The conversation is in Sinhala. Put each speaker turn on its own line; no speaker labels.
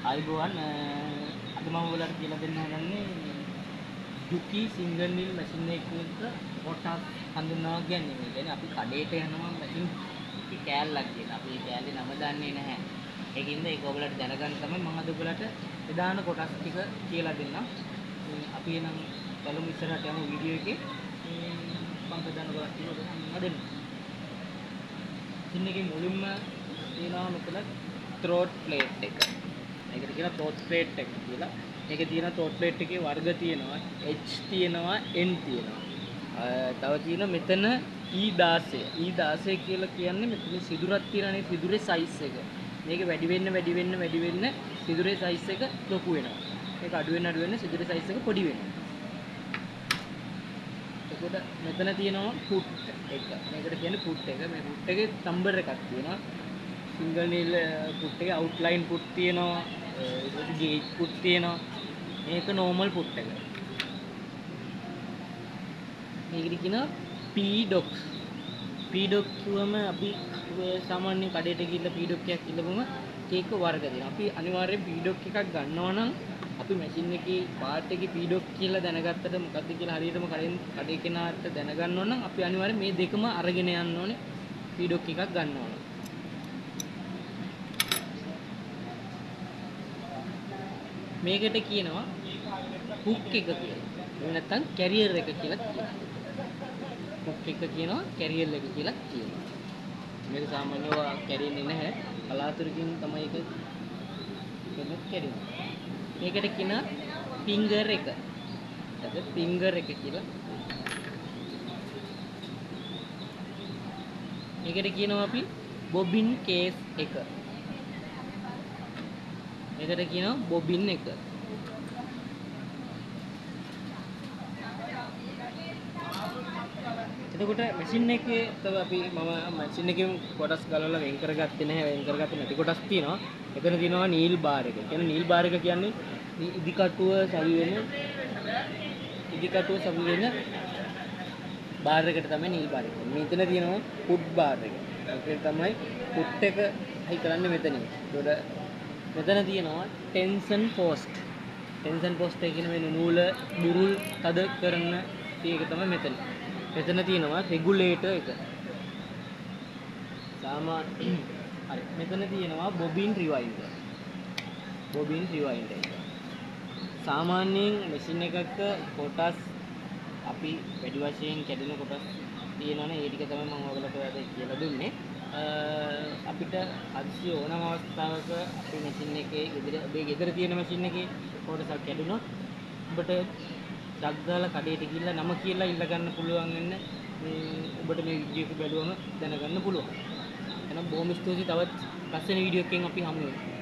ආයිබෝවන් අද මම ඔයාලට කියලා දෙන්න හදන්නේ දුකි සිංගල් නිල් මැෂින් එකක කොටස් හඳුන්වනවා කියන්නේ. මේ කියන්නේ අපි කඩේට යනවා මැෂින් එකේ කෑල්ලක් කියලා. අපි ඒ කෑල්ලේ නම දන්නේ නැහැ. ඒකින්ද ඒක ඔයාලට දැනගන්න තමයි මම අද ඔයාලට ප්‍රධාන කොටස් ටික කියලා දෙන්නම්. අපි එනම් බලමු ඉස්සරහට යමු වීඩියෝ එකේ. මම ප්‍රධාන කොටස් ටික ඔයාලට දෙන්නම්. මැෂින් එකේ මුලින්ම තියෙනවා මෙතන throat plate එක. මේකට කියනවා throat plate එක කියලා. මේකේ තියෙන throat plate එකේ වර්ග තියෙනවා H තියෙනවා N තියෙනවා. තව තියෙනවා මෙතන E16. E16 කියලා කියන්නේ මෙතන සිදුරක් තියෙනනේ සිදුරේ size එක. මේක වැඩි වෙන්න සිදුරේ size එක ලොකු වෙනවා. මේක අඩු වෙන්න සිදුරේ size එක පොඩි වෙනවා. එතකොට මෙතන තියෙනවා put එක. මේකට කියන්නේ put එක. මේ put එකේ number එකක් තියෙනවා. සිංගල් නීල් පුට් එකේ අවුට්ලයින් පුට් තියෙනවා ඊට පස්සේ ගේජ් පුට් තියෙනවා මේක නෝමල් පුට් එක මේකට කියනවා P doc කිව්වම අපි සාමාන්‍යයෙන් කඩේට ගිහිල්ලා P doc එකක් ඉල්ලපුවම ඒක වර්ග දෙනවා අපි අනිවාර්යෙන් P doc එකක් ගන්නවා නම් අපි මැෂින් එකේ පාර්ට් එකේ P doc කියලා දැනගත්තට මොකද්ද කියලා හරියටම කඩේ කෙනාට දැනගන්න ඕන නම් අපි අනිවාර්යෙන් මේ දෙකම අරගෙන යන්න ඕනේ P doc එකක් ගන්න ඕන මේකට කියනවා හුක් එක කියලා. එහෙම නැත්නම් කැරියර් එක කියලා කියනවා. හුක් එක කියනවා කැරියර් එක කියලා කියනවා. මේක සාමාන්‍යව කැරෙන්නේ නැහැ. කලාතුරකින් තමයි ඒක කෙනෙක් කැරෙන්නේ. මේකට කියනවා ෆින්ගර් එක. එතකොට ෆින්ගර් එක කියලා. මේකට කියනවා අපි බොබින් කේස් එක. මේකට කියනවා බොබින් එක. එතකොට මැෂින් එකේ තව අපි මම මැෂින් එකෙන් කොටස් ගලවලා වෙන් කරගත්තේ නැහැ. වෙන් කරගත්තේ නැති කොටස් තියෙනවා. එතන තියෙනවා නීල් බාර් එක. කියන්නේ නීල් බාර් එක කියන්නේ ඉදිකටුව සවි වෙන බාර් එකට තමයි නීල් බාර් එක. මෙතන තියෙනවා පුට් බාර් එක. ඒක තමයි පුට් එක හයි කරන්නේ මෙතනින්. ඒකට මෙතන තියෙනවා ටෙන්ෂන් පෝස්ට්. ටෙන්ෂන් පෝස්ට් එක කියන මේ නූල බුරුල් තද කරන එක තමයි මෙතන. මෙතන තියෙනවා රෙගුලේටර් එක. හරි. මෙතන තියෙනවා බොබින් රිවයින්ඩර්. බොබින් රිවයින්ඩර් එක. සාමාන්‍යයෙන් මැෂින් එකක කොටස් අපි වැඩි වශයෙන් කැඩෙන කොටස් තියෙනවනේ ඒ ටික තමයි මම ඔයගලට කියලා දුන්නේ. අපිට අදිසි ඕනම අවස්ථාවක අපේ මැෂින් එකේ ඔබේ ගෙදර තියෙන මැෂින් එකේ කොටසක් කැඩුනොත් ඔබට ඩග් දාලා කඩේට ගිහිල්ලා නම කියලා ඉල්ල ගන්න පුළුවන් වෙන ඔබට මේ වීඩියෝ එක බැලුවම දැනගන්න පුළුවන්. එහෙනම් බොහොම ස්තුතියි තවත් ලස්සන වීඩියෝ එකකින් අපි හමු වෙමු.